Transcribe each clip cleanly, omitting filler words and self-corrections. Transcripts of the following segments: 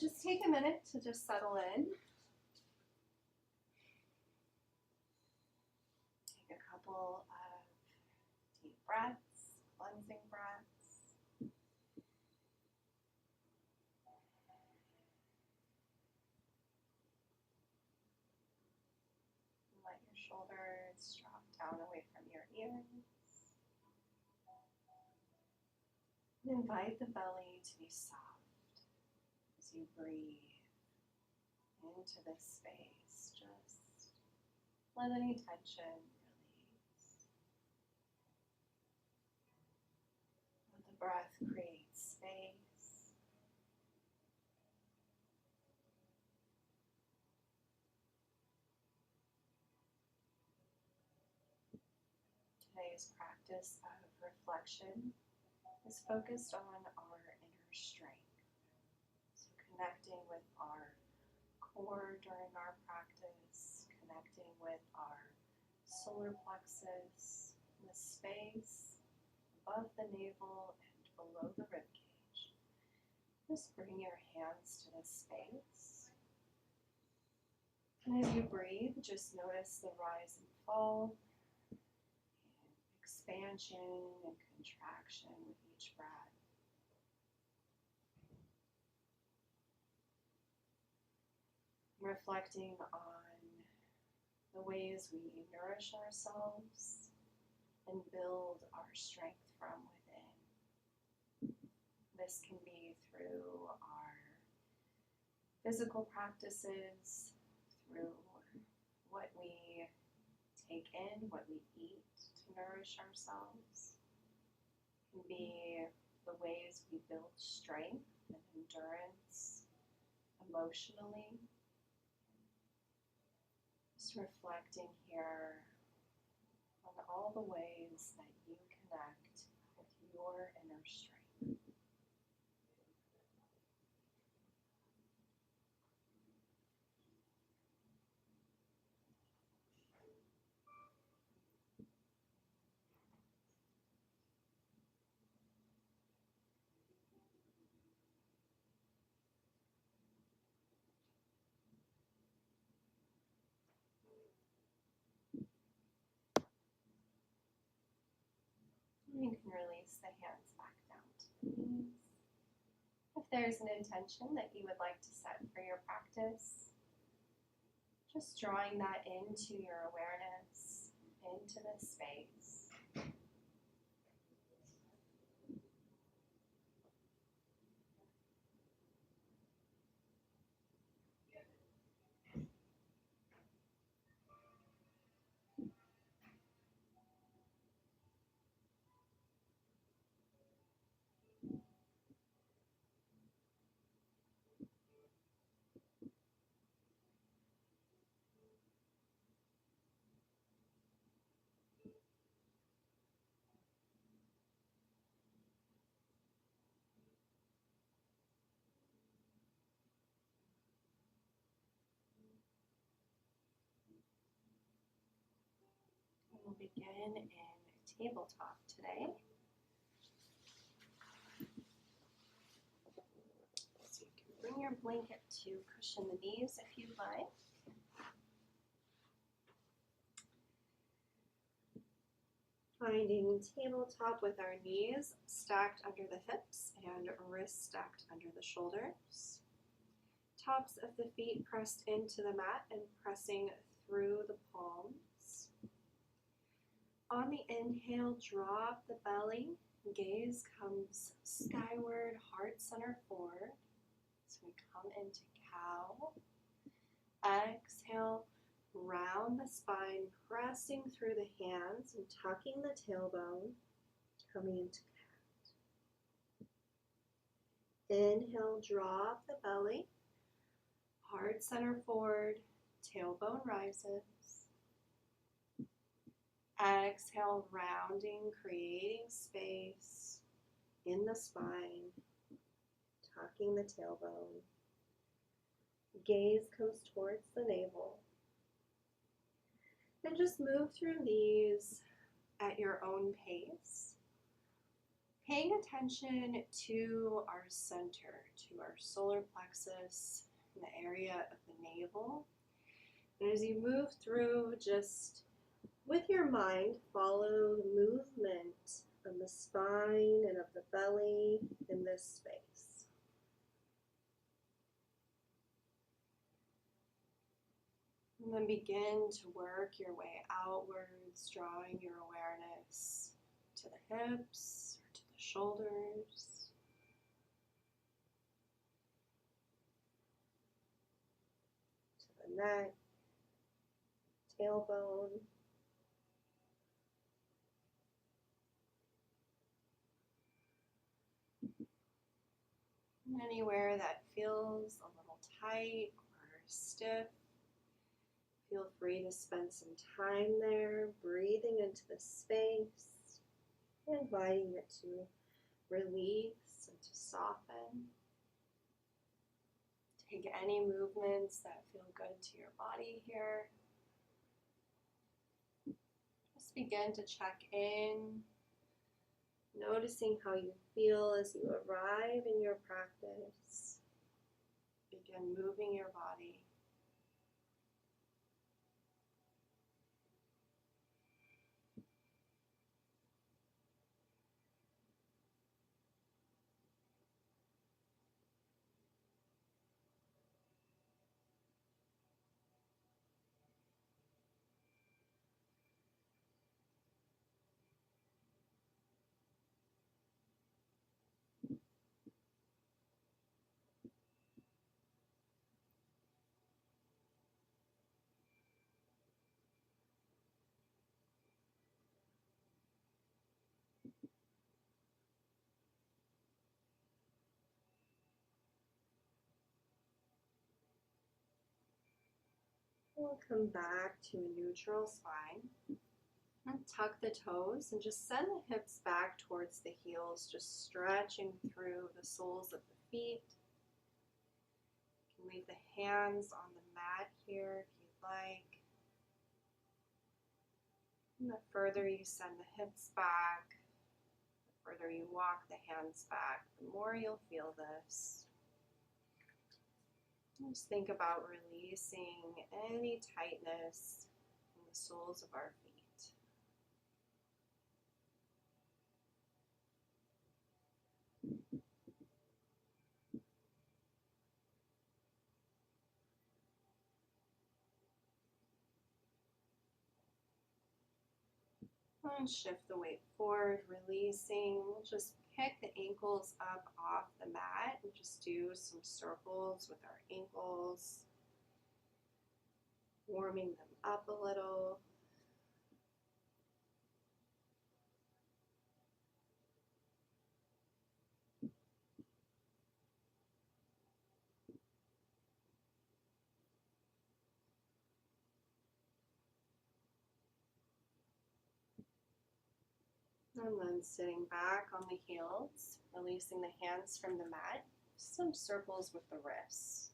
just take a minute to just settle in. Take a couple of deep breaths, cleansing breaths. Let your shoulders drop down away from your ears. And invite the belly to be soft as you breathe into this space. Just let any tension release. Let the breath create space. Today's practice of reflection is focused on our inner strength. So connecting with our core during our practice, connecting with our solar plexus, the space above the navel and below the rib cage. Just bring your hands to this space. And as you breathe, just notice the rise and fall, expansion and contraction with each breath. Reflecting on the ways we nourish ourselves and build our strength from within. This can be through our physical practices, through what we take in, what we eat to nourish ourselves. It can be the ways we build strength and endurance emotionally. Just reflecting here on all the ways that you connect with your inner strength. You can release the hands back down to the knees. If there's an intention that you would like to set for your practice, just drawing that into your awareness, into this space. We'll begin in tabletop today. So you can bring your blanket to cushion the knees if you'd like. Finding tabletop with our knees stacked under the hips and wrists stacked under the shoulders. Tops of the feet pressed into the mat and pressing through the palms. On the inhale, drop the belly. Gaze comes skyward, heart center forward. So we come into cow. Exhale, round the spine, pressing through the hands and tucking the tailbone, coming into cat. Inhale, drop the belly. Heart center forward, tailbone rises. Exhale, rounding, creating space in the spine, tucking the tailbone. Gaze comes towards the navel. And just move through these at your own pace. Paying attention to our center, to our solar plexus, in the area of the navel. And as you move through, just with your mind, follow the movement of the spine and of the belly in this space. And then begin to work your way outwards, drawing your awareness to the hips or to the shoulders. To the neck, tailbone. Anywhere that feels a little tight or stiff, feel free to spend some time there, breathing into the space, inviting it to release and to soften. Take any movements that feel good to your body here. Just begin to check in, noticing how you feel as you arrive in your practice. Begin moving your body. We'll come back to a neutral spine. And tuck the toes and just send the hips back towards the heels, just stretching through the soles of the feet. You can leave the hands on the mat here if you'd like. And the further you send the hips back, the further you walk the hands back, the more you'll feel this. Just think about releasing any tightness in the soles of our feet. And shift the weight forward, releasing. We'll just pick the ankles up off the mat and just do some circles with our ankles, warming them up a little. And then sitting back on the heels, releasing the hands from the mat, some circles with the wrists.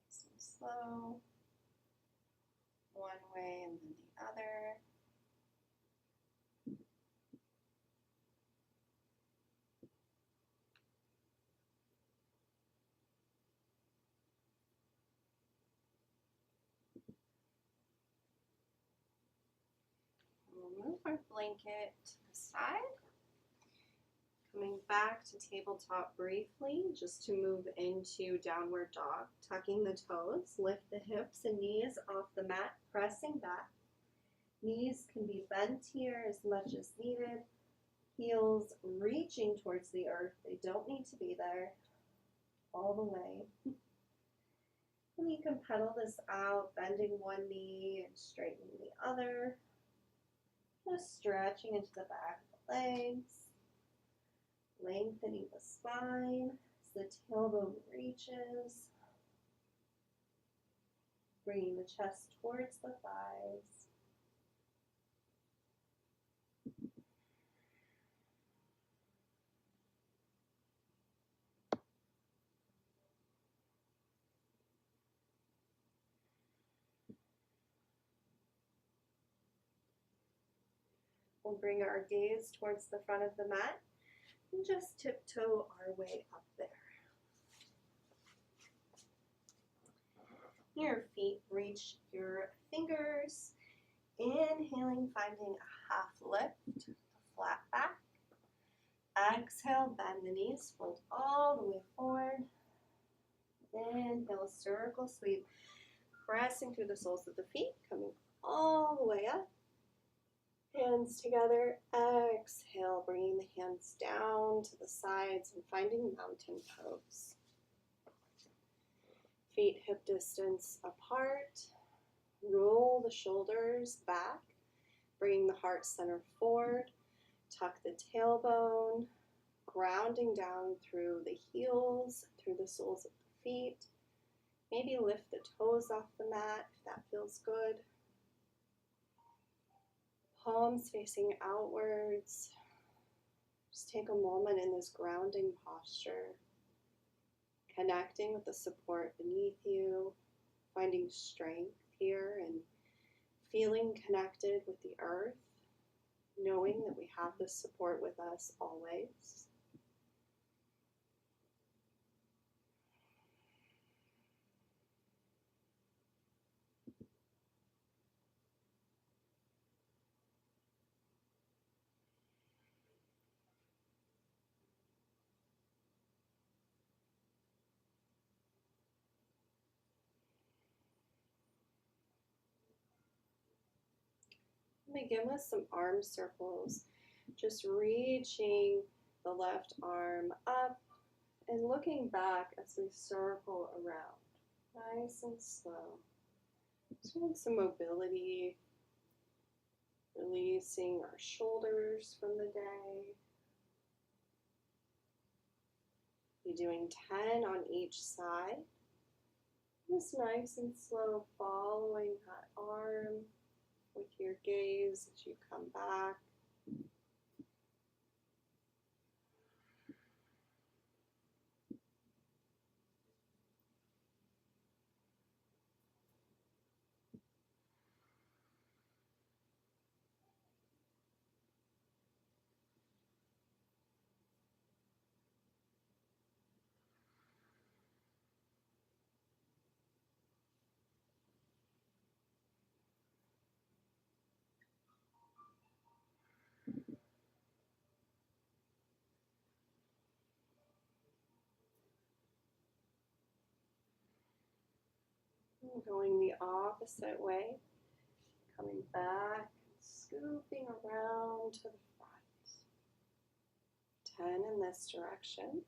Nice and slow, one way and then the other. We'll move our blanket to the side. Coming back to tabletop briefly, just to move into downward dog. Tucking the toes, lift the hips and knees off the mat, pressing back. Knees can be bent here as much as needed. Heels reaching towards the earth. They don't need to be there all the way. And you can pedal this out, bending one knee and straightening the other. Just stretching into the back of the legs. Lengthening the spine as the tailbone reaches. Bringing the chest towards the thighs. We'll bring our gaze towards the front of the mat and just tiptoe our way up there. Your feet reach your fingers. Inhaling, finding a half lift, a flat back. Exhale, bend the knees, fold all the way forward. Inhale, circle sweep, pressing through the soles of the feet, coming all the way up. Hands together. Exhale, bringing the hands down to the sides and finding mountain pose. Feet hip distance apart. Roll the shoulders back, bringing the heart center forward. Tuck the tailbone, grounding down through the heels, through the soles of the feet. Maybe lift the toes off the mat if that feels good. Palms facing outwards. Just take a moment in this grounding posture, connecting with the support beneath you, finding strength here and feeling connected with the earth, knowing that we have this support with us always. Begin with some arm circles, just reaching the left arm up and looking back as we circle around, nice and slow. Just getting some mobility, releasing our shoulders from the day. You're doing 10 on each side. Just nice and slow, following that arm with your gaze as you come back. Going the opposite way, coming back, scooping around to the front. 10 in this direction.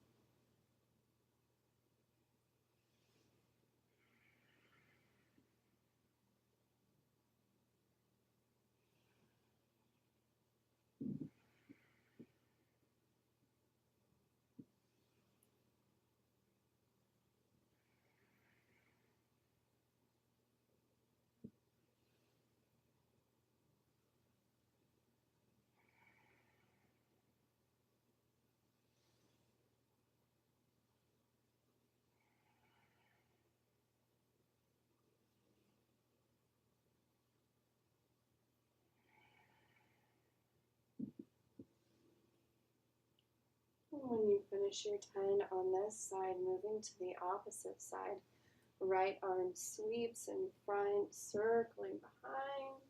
When you finish your 10 on this side, moving to the opposite side. Right arm sweeps in front, circling behind.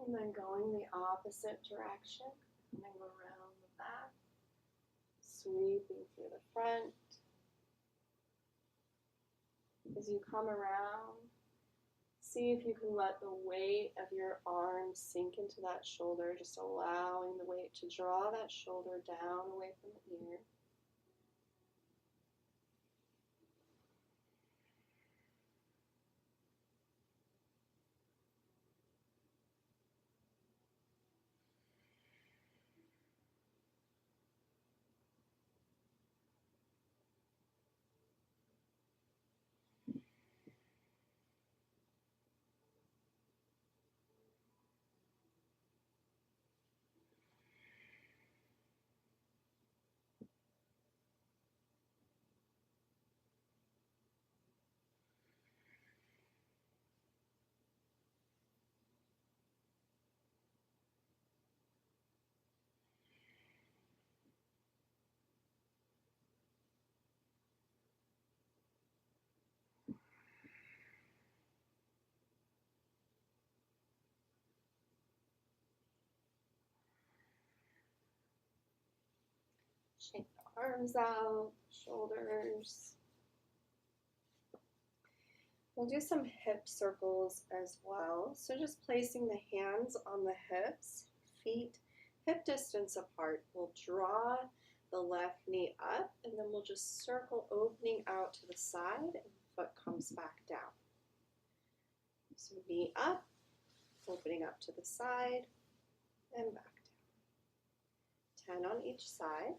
And then going the opposite direction, coming around the back, sweeping through the front. As you come around, see if you can let the weight of your arms sink into that shoulder, just allowing the weight to draw that shoulder down away from the ear. Shake the arms out, shoulders. We'll do some hip circles as well. So just placing the hands on the hips, feet hip distance apart. We'll draw the left knee up and then we'll just circle, opening out to the side and the foot comes back down. So knee up, opening up to the side and back down. 10 on each side.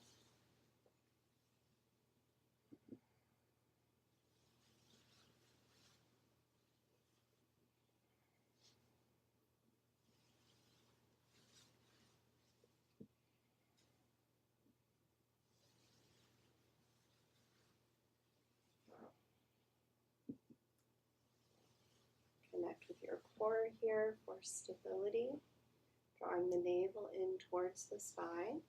Connect with your core here for stability, drawing the navel in towards the spine.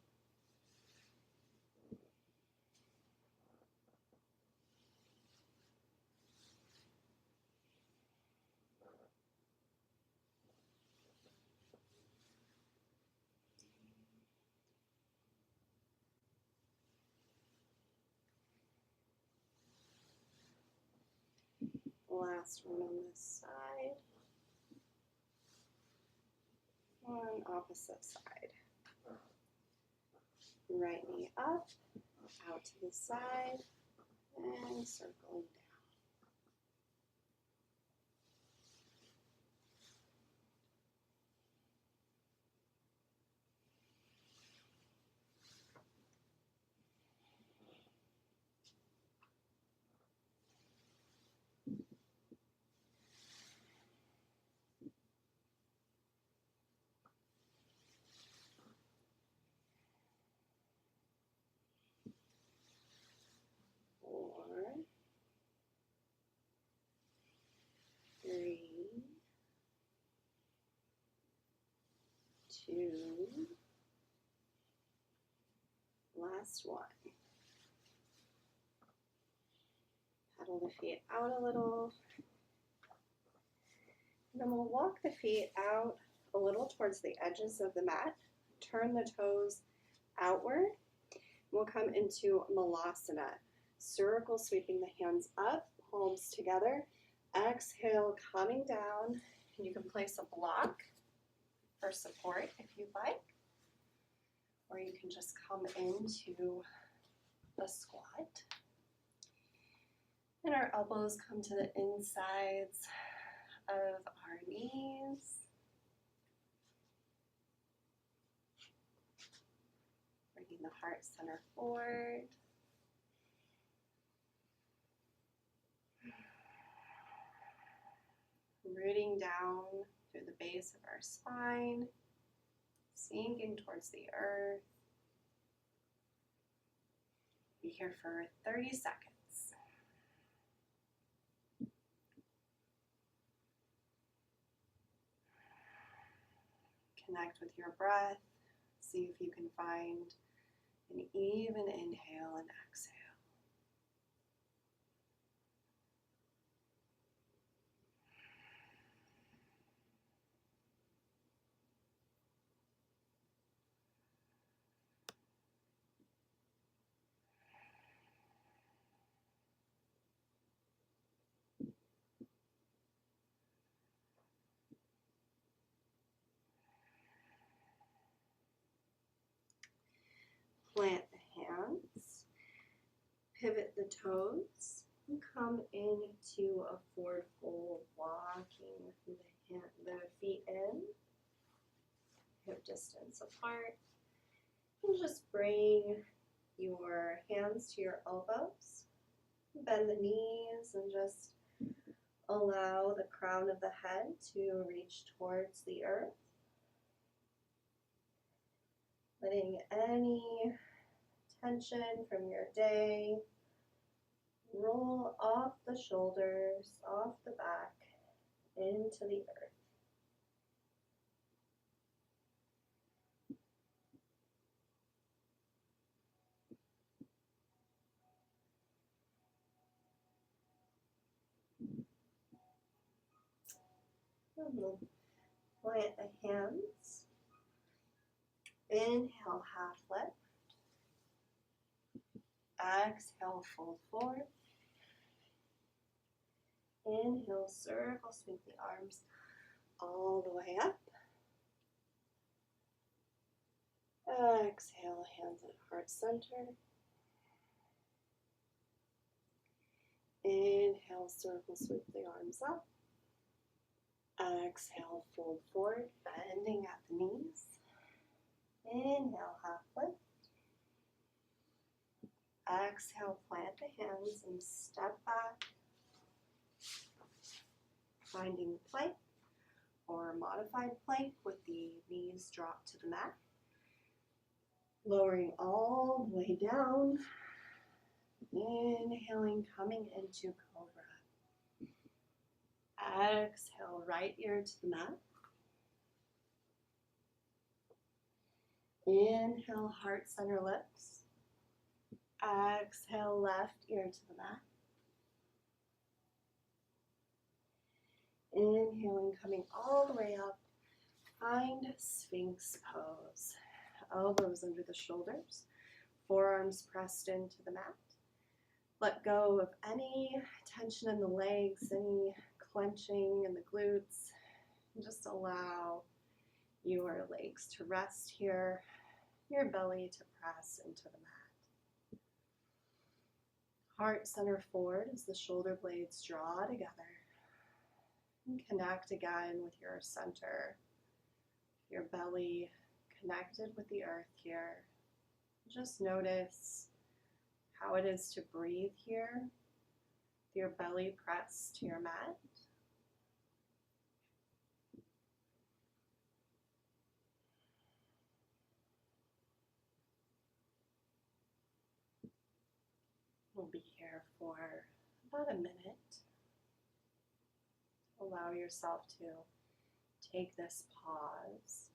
Last one on this side. On opposite side. Right knee up, out to the side, and circling down. Three, two, last one. Paddle the feet out a little. And then we'll walk the feet out a little towards the edges of the mat. Turn the toes outward. We'll come into Malasana. Circle, sweeping the hands up, palms together. Exhale, coming down. You can place a block for support if you'd like, or you can just come into a squat. And our elbows come to the insides of our knees. Bringing the heart center forward. Rooting down through the base of our spine, sinking towards the earth. Be here for 30 seconds. Connect with your breath. See if you can find an even inhale and exhale. Plant the hands, pivot the toes, and come into a forward fold, walking the feet in, hip distance apart, and just bring your hands to your elbows, bend the knees, and just allow the crown of the head to reach towards the earth. Letting any tension from your day roll off the shoulders, off the back, into the earth. And we'll plant the hands. Inhale, half lift. Exhale, fold forward. Inhale, circle, sweep the arms all the way up. Exhale, hands at heart center. Inhale, circle, sweep the arms up. Exhale, fold forward, bending at the knees. Inhale, half lift. Exhale, plant the hands and step back, finding plank or modified plank with the knees dropped to the mat. Lowering all the way down. Inhaling, coming into cobra. Exhale, right ear to the mat. Inhale, heart center lifts. Exhale, left ear to the mat. Inhaling, coming all the way up. Find Sphinx pose. Elbows under the shoulders. Forearms pressed into the mat. Let go of any tension in the legs, any clenching in the glutes. And just allow your legs to rest here, your belly to press into the mat. Heart center forward as the shoulder blades draw together. And connect again with your center, your belly connected with the earth here. Just notice how it is to breathe here, your belly pressed to your mat. We'll be here for about a minute. Allow yourself to take this pause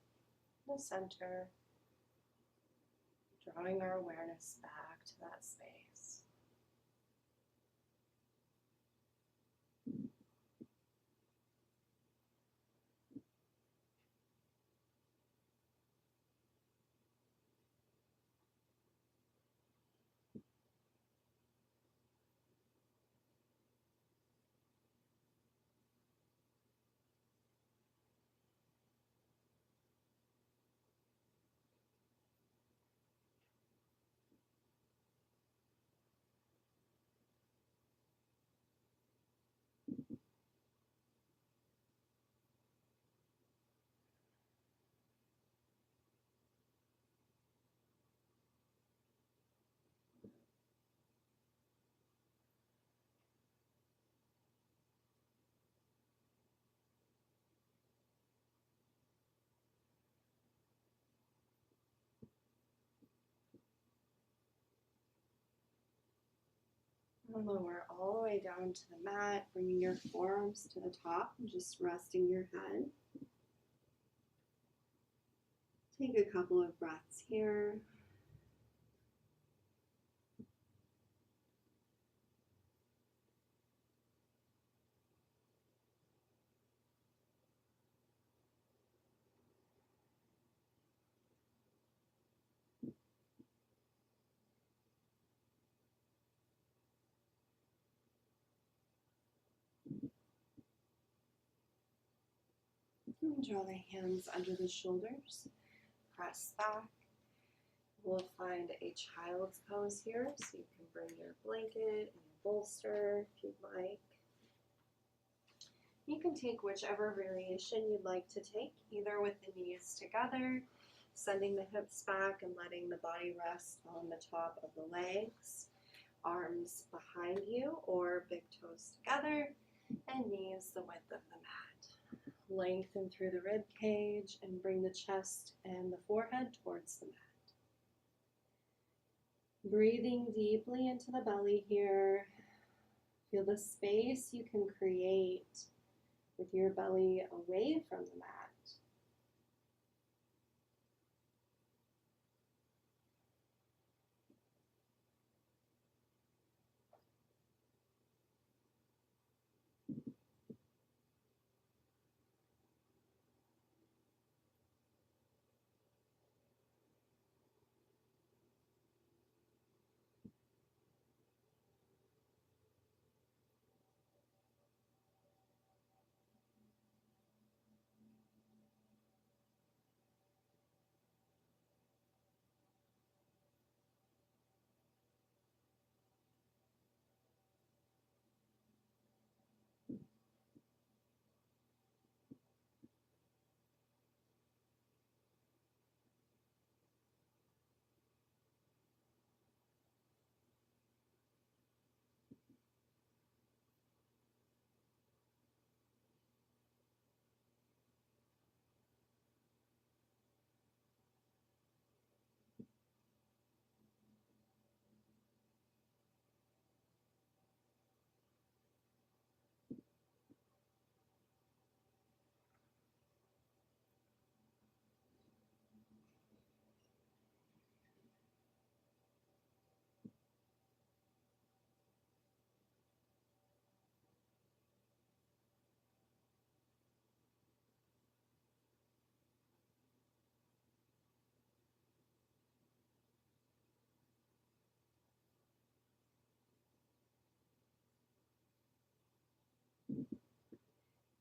in the center, drawing our awareness back to that space. Lower all the way down to the mat, bringing your forearms to the top and just resting your head. Take a couple of breaths here. And draw the hands under the shoulders. Press back. We'll find a child's pose here, so you can bring your blanket and your bolster if you'd like. You can take whichever variation you'd like to take, either with the knees together, sending the hips back and letting the body rest on the top of the legs, arms behind you, or big toes together, and knees the width of the mat. Lengthen through the rib cage and bring the chest and the forehead towards the mat. Breathing deeply into the belly here. Feel the space you can create with your belly away from the mat.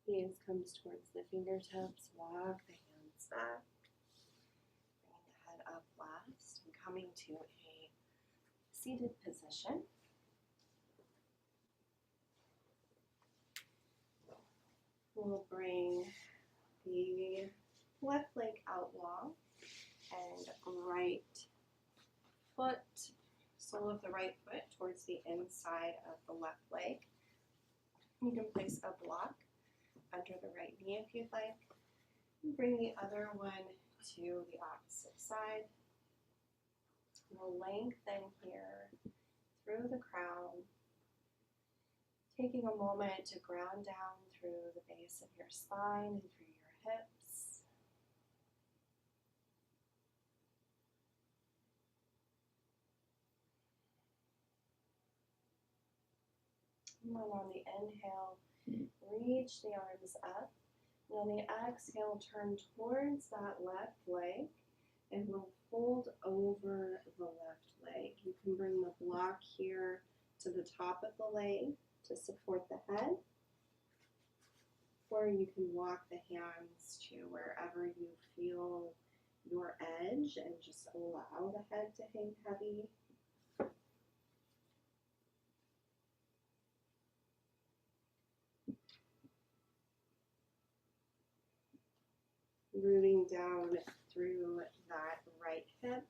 Gaze comes towards the fingertips. Walk the hands back. Bringing the head up last and coming to a seated position. We'll bring the left leg out long and right foot, sole of the right foot towards the inside of the left leg. You can place a block under the right knee if you'd like. Bring the other one to the opposite side. We'll lengthen here through the crown, taking a moment to ground down through the base of your spine and through your hips. And then on the inhale, reach the arms up. And on the exhale, turn towards that left leg and we'll fold over the left leg. You can bring the block here to the top of the leg to support the head, or you can walk the hands to wherever you feel your edge and just allow the head to hang heavy. Rooting down through that right hip.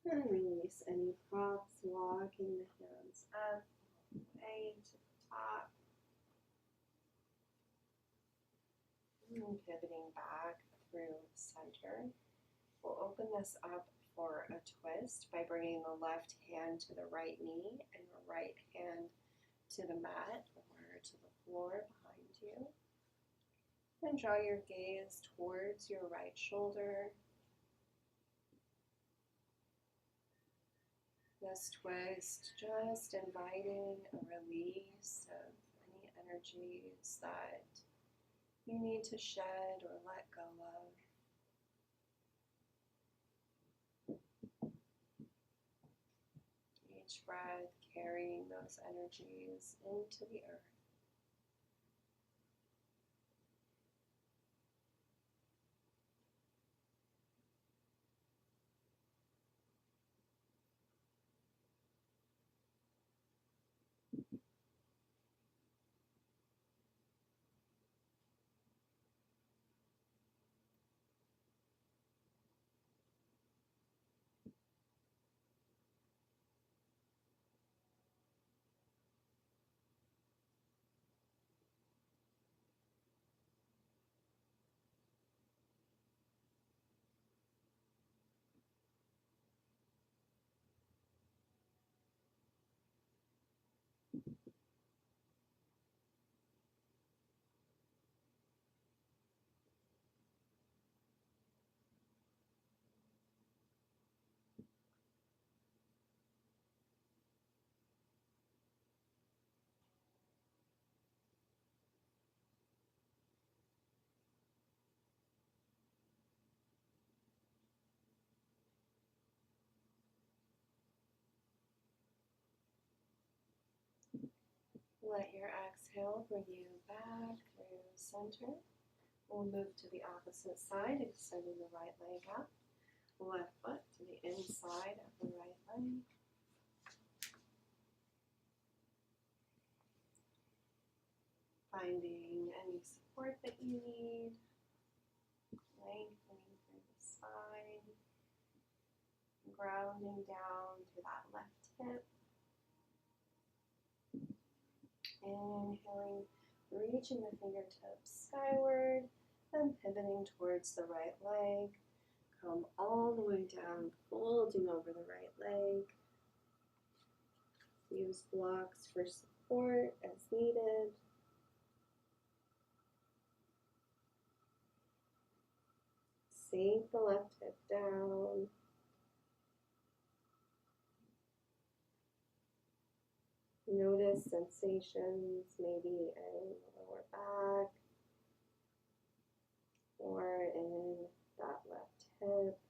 And release any props, walking the hands up, way to the top. And pivoting back through center. We'll open this up for a twist by bringing the left hand to the right knee and the right hand to the mat or to the floor behind you. And draw your gaze towards your right shoulder. This twist just inviting a release of any energies that you need to shed or let go of. Each breath carrying those energies into the earth. Let your exhale bring you back through center. We'll move to the opposite side, extending the right leg out. Left foot to the inside of the right leg. Finding any support that you need. Lengthening through the spine. Grounding down to that left hip. Inhaling, reaching the fingertips skyward and pivoting towards the right leg. Come all the way down, folding over the right leg. Use blocks for support as needed. Sink the left hip down. Notice sensations maybe in the lower back or in that left hip.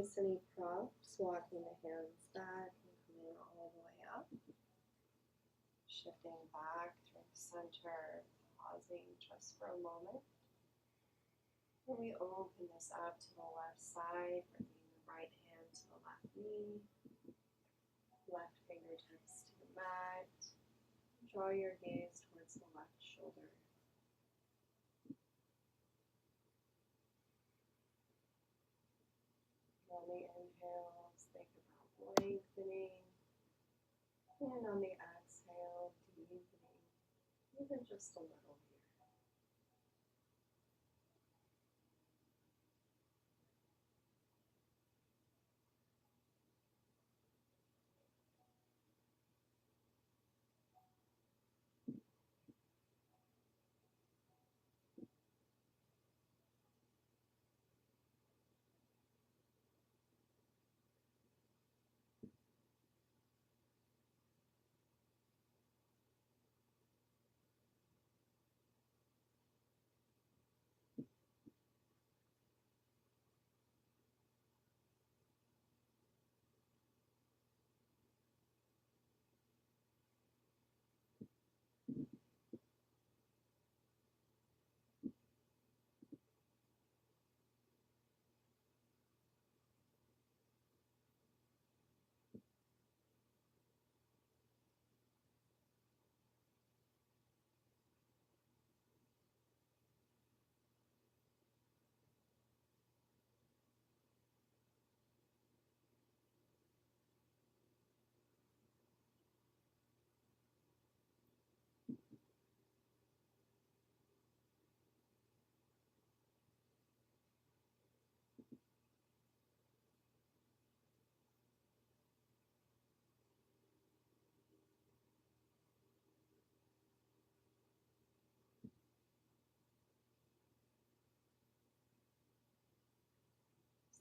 release any props, walking the hands back and coming all the way up. Shifting back through the center, pausing just for a moment. And we open this up to the left side, bringing the right hand to the left knee, left fingertips to the mat. Draw your gaze towards the left shoulder. On the inhales, think about lengthening. And on the exhale, deepening, even just a little here.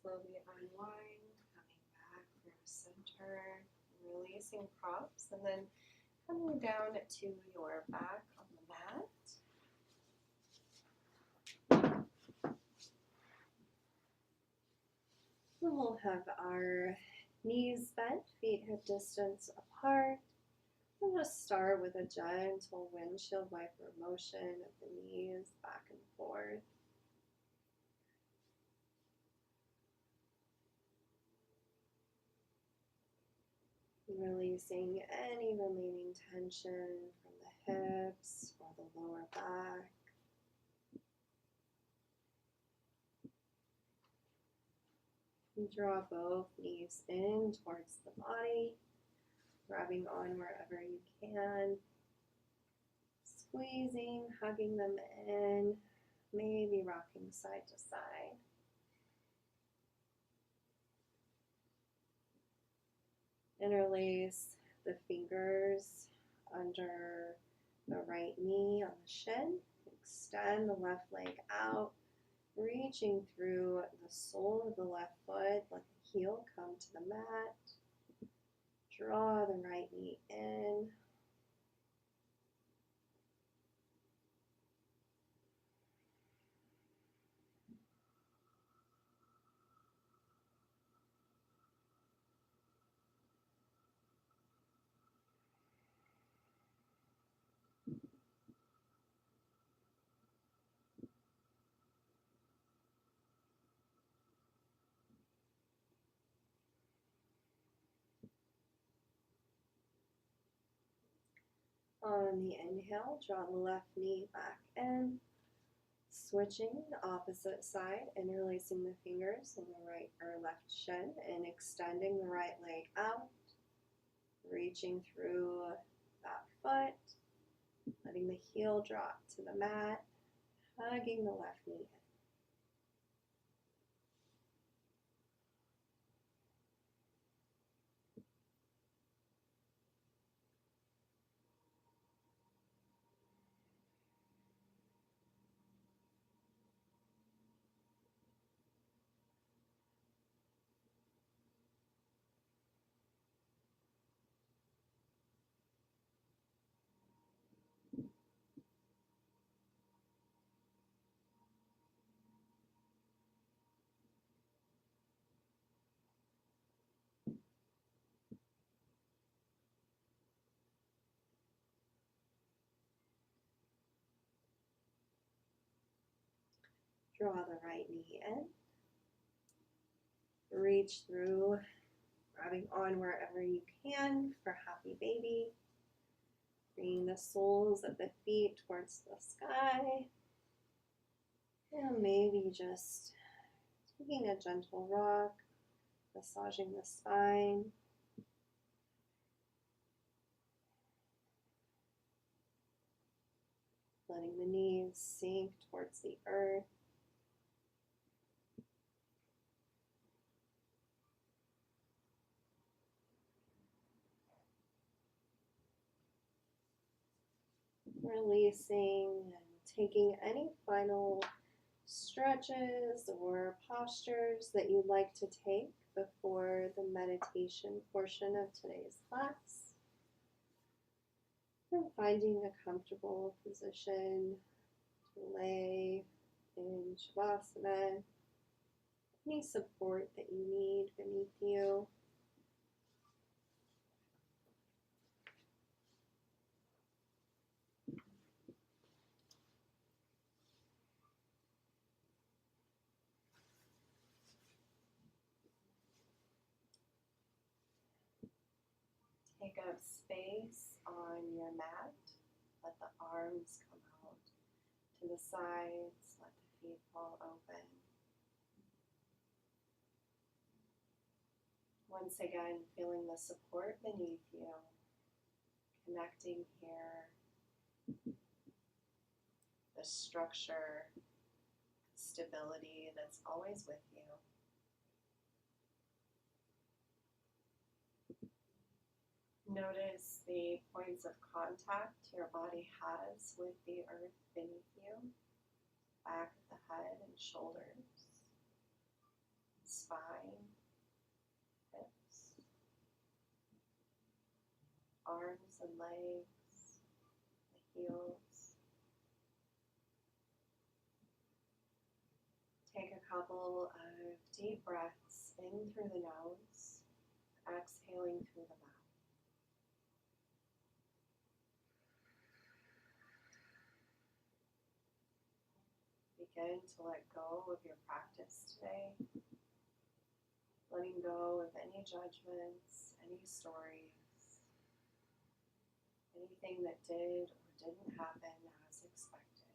Slowly unwind, coming back through center, releasing props, and then coming down to your back on the mat. And we'll have our knees bent, feet hip distance apart. We'll just start with a gentle windshield wiper motion of the knees back and forth. Releasing any remaining tension from the hips or the lower back. And draw both knees in towards the body, grabbing on wherever you can. Squeezing, hugging them in, maybe rocking side to side. Interlace the fingers under the right knee on the shin. Extend the left leg out, reaching through the sole of the left foot. Let the heel come to the mat. Draw the right knee in. On the inhale, draw the left knee back in. Switching the opposite side, interlacing the fingers on the right or left shin and extending the right leg out, reaching through that foot, letting the heel drop to the mat, hugging the left knee in. Draw the right knee in. Reach through, grabbing on wherever you can for happy baby. Bringing the soles of the feet towards the sky. And maybe just taking a gentle rock, massaging the spine. Letting the knees sink towards the earth. Releasing and taking any final stretches or postures that you'd like to take before the meditation portion of today's class. And finding a comfortable position to lay in Shavasana. Any support that you need beneath you. Take up space on your mat. Let the arms come out to the sides. Let the feet fall open. Once again, feeling the support beneath you. Connecting here. The structure, stability that's always with you. Notice the points of contact your body has with the earth beneath you, back of the head and shoulders, spine, hips, arms and legs, the heels. Take a couple of deep breaths in through the nose, exhaling through the mouth. Begin to let go of your practice today, letting go of any judgments, any stories, anything that did or didn't happen as expected.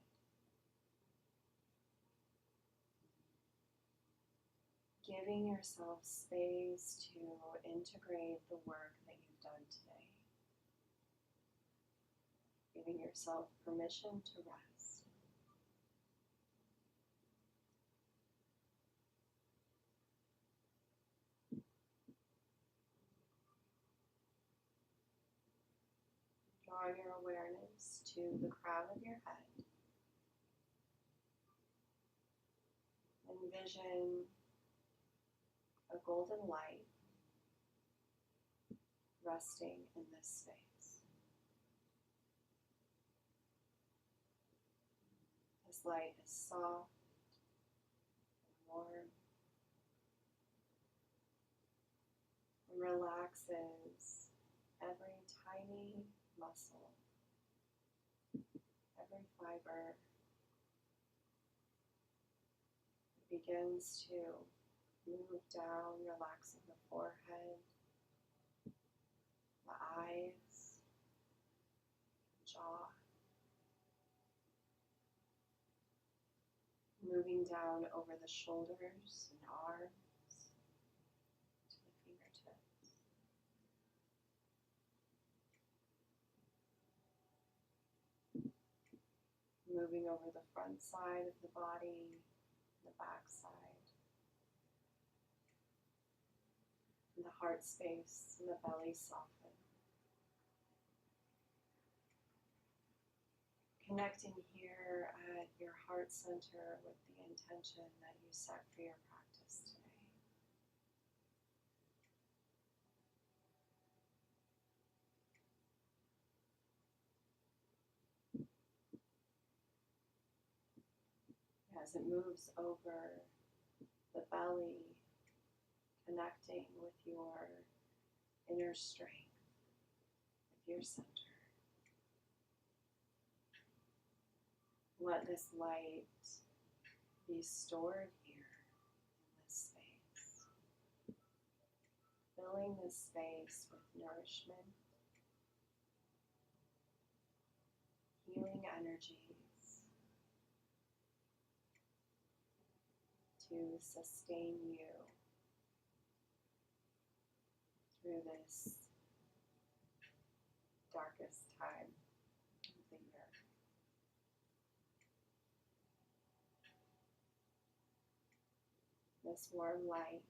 Giving yourself space to integrate the work that you've done today. Giving yourself permission to rest. Draw your awareness to the crown of your head. Envision a golden light resting in this space. This light is soft and warm and relaxes every tiny muscle, every fiber. It begins to move down, relaxing the forehead, the eyes, jaw, moving down over the shoulders and arms to the fingertips. Moving over the front side of the body, the back side, and the heart space and the belly soften. Connecting here at your heart center with the intention that you set for your practice today. As it moves over the belly, connecting with your inner strength, with your center. Let this light be stored here in this space, filling this space with nourishment, healing energies to sustain you through this darkest time of the year. This warm light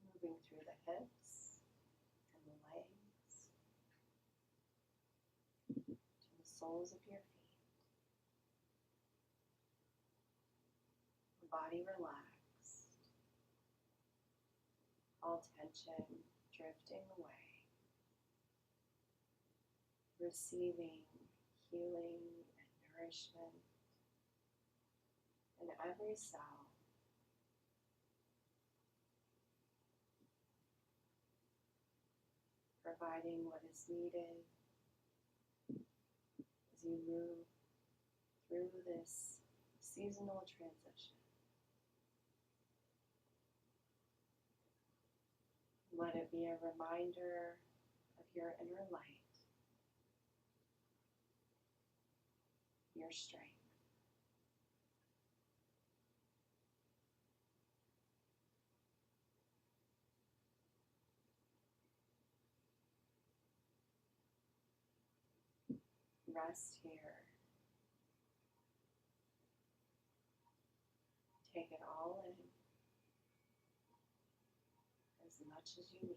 moving through the hips and the legs to the soles of your feet. The body relaxed, all tension drifting away, receiving healing and nourishment in every cell. Providing what is needed as you move through this seasonal transition. Let it be a reminder of your inner light, your strength. Rest here. Take it all in as much as you need.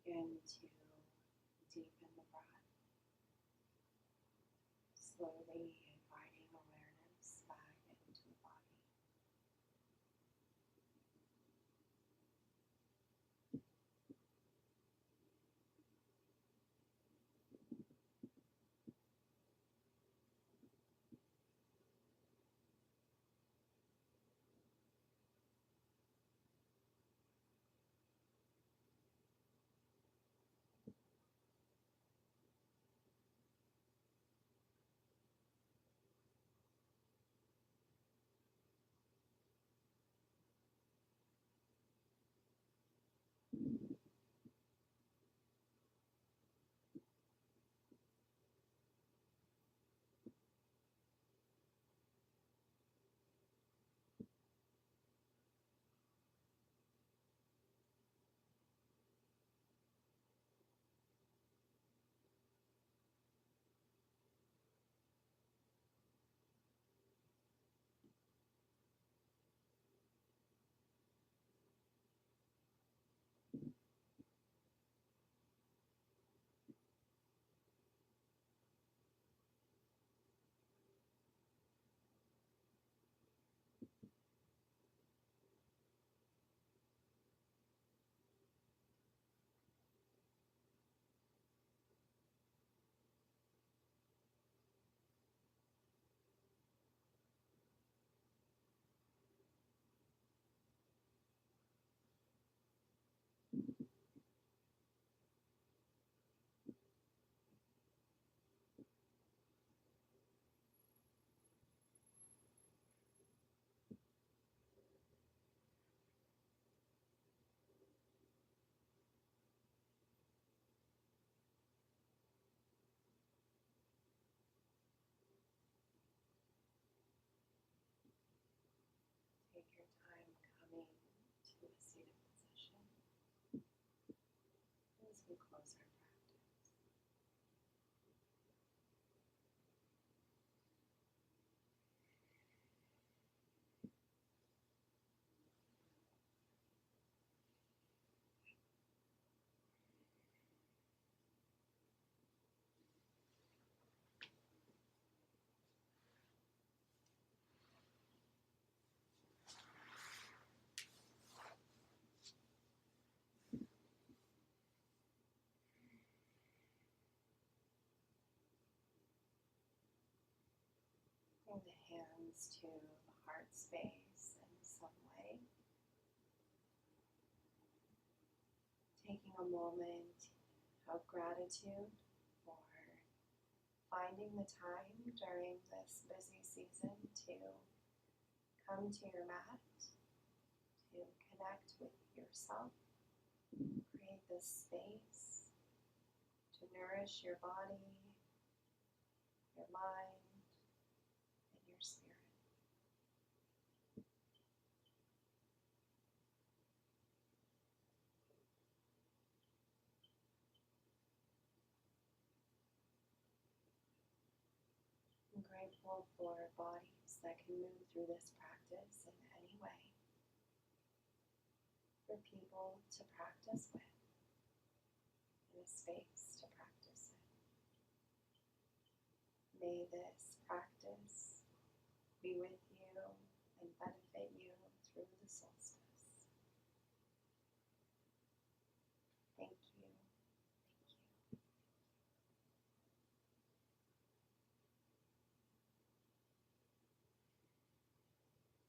Begin to Deepen the breath, slowly inviting awareness back into the body. Take your time coming to a seated position as we close our practice. Bring the hands to the heart space in some way. Taking a moment of gratitude for finding the time during this busy season to come to your mat, to connect with yourself, create this space to nourish your body, your mind, and your spirit. I'm grateful for bodies that can move through this practice in any way, for people to practice with, and a space to practice in. May this practice be with